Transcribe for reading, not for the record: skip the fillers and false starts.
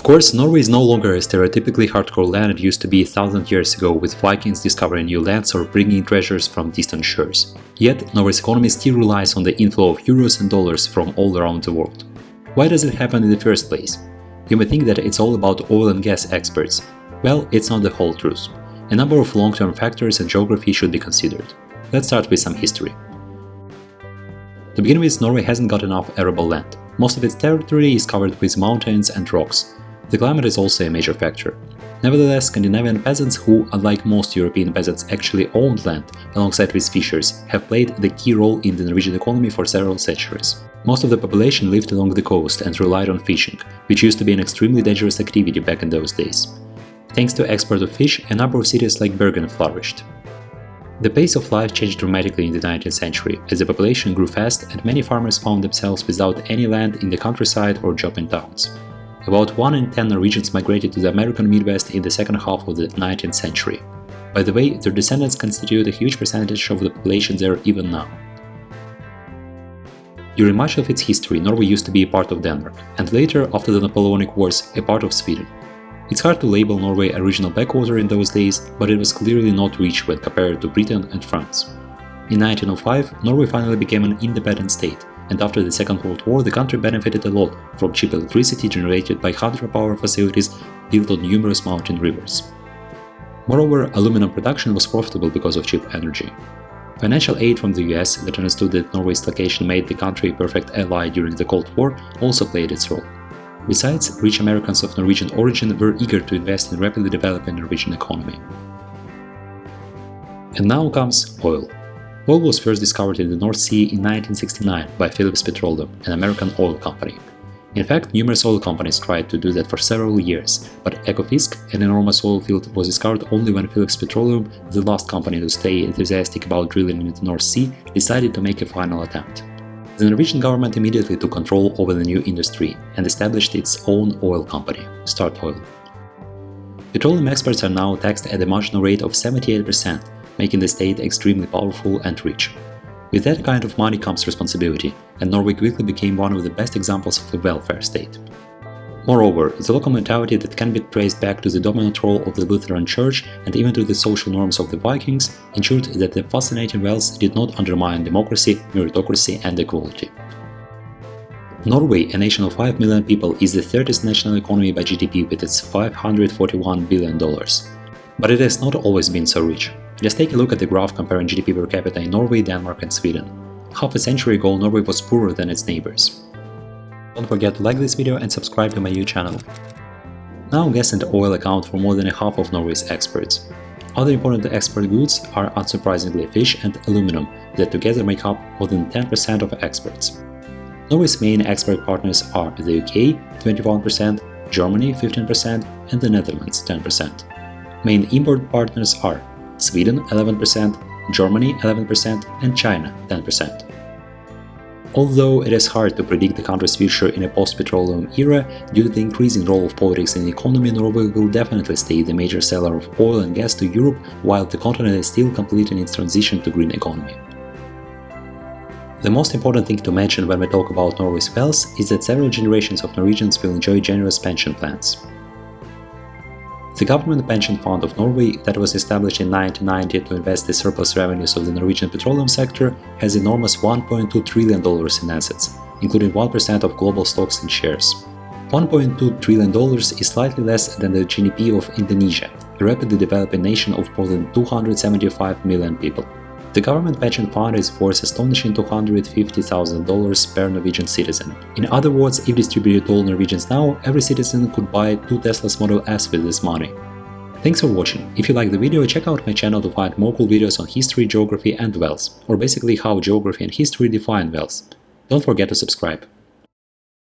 course, Norway is no longer a stereotypically hardcore land it used to be 1,000 years ago, with Vikings discovering new lands or bringing treasures from distant shores. Yet, Norway's economy still relies on the inflow of euros and dollars from all around the world. Why does it happen in the first place? You may think that it's all about oil and gas exports. Well, it's not the whole truth. A number of long-term factors and geography should be considered. Let's start with some history. To begin with, Norway hasn't got enough arable land. Most of its territory is covered with mountains and rocks. The climate is also a major factor. Nevertheless, Scandinavian peasants who, unlike most European peasants, actually owned land alongside with fishers, have played the key role in the Norwegian economy for several centuries. Most of the population lived along the coast and relied on fishing, which used to be an extremely dangerous activity back in those days. Thanks to export of fish, a number of cities like Bergen flourished. The pace of life changed dramatically in the 19th century, as the population grew fast and many farmers found themselves without any land in the countryside or job in towns. About 1 in 10 Norwegians migrated to the American Midwest in the second half of the 19th century. By the way, their descendants constitute a huge percentage of the population there even now. During much of its history, Norway used to be a part of Denmark, and later, after the Napoleonic Wars, a part of Sweden. It's hard to label Norway a regional backwater in those days, but it was clearly not rich when compared to Britain and France. In 1905, Norway finally became an independent state, and after the Second World War the country benefited a lot from cheap electricity generated by hydropower facilities built on numerous mountain rivers. Moreover, aluminum production was profitable because of cheap energy. Financial aid from the US, that understood that Norway's location made the country a perfect ally during the Cold War, also played its role. Besides, rich Americans of Norwegian origin were eager to invest in rapidly developing Norwegian economy. And now comes oil. Oil was first discovered in the North Sea in 1969 by Phillips Petroleum, an American oil company. In fact, numerous oil companies tried to do that for several years, but Ekofisk, an enormous oil field, was discovered only when Phillips Petroleum, the last company to stay enthusiastic about drilling in the North Sea, decided to make a final attempt. The Norwegian government immediately took control over the new industry and established its own oil company, Statoil. Petroleum exports are now taxed at a marginal rate of 78%, making the state extremely powerful and rich. With that kind of money comes responsibility, and Norway quickly became one of the best examples of a welfare state. Moreover, the local mentality that can be traced back to the dominant role of the Lutheran Church and even to the social norms of the Vikings ensured that the fascinating wealth did not undermine democracy, meritocracy and equality. Norway, a nation of 5 million people, is the 30th national economy by GDP with its $541 billion. But it has not always been so rich. Just take a look at the graph comparing GDP per capita in Norway, Denmark and Sweden. Half a century ago, Norway was poorer than its neighbors. Don't forget to like this video and subscribe to my new channel. Now gas and oil account for more than a half of Norway's exports. Other important export goods are unsurprisingly fish and aluminum, that together make up more than 10% of exports. Norway's main export partners are the UK 21%, Germany 15% and the Netherlands 10%. Main import partners are Sweden 11%, Germany 11% and China 10%. Although it is hard to predict the country's future in a post-petroleum era, due to the increasing role of politics in the economy, Norway will definitely stay the major seller of oil and gas to Europe, while the continent is still completing its transition to green economy. The most important thing to mention when we talk about Norway's wealth is that several generations of Norwegians will enjoy generous pension plans. The Government Pension Fund of Norway, that was established in 1990 to invest the surplus revenues of the Norwegian petroleum sector, has enormous $1.2 trillion in assets, including 1% of global stocks and shares. $1.2 trillion is slightly less than the GDP of Indonesia, a rapidly developing nation of more than 275 million people. The government pension fund is worth astonishing $250,000 per Norwegian citizen. In other words, if distributed to all Norwegians now, every citizen could buy 2 Tesla's Model S with this money. Thanks for watching. If you liked the video, check out my channel to find more cool videos on history, geography and wealth, or basically how geography and history define wealth. Don't forget to subscribe.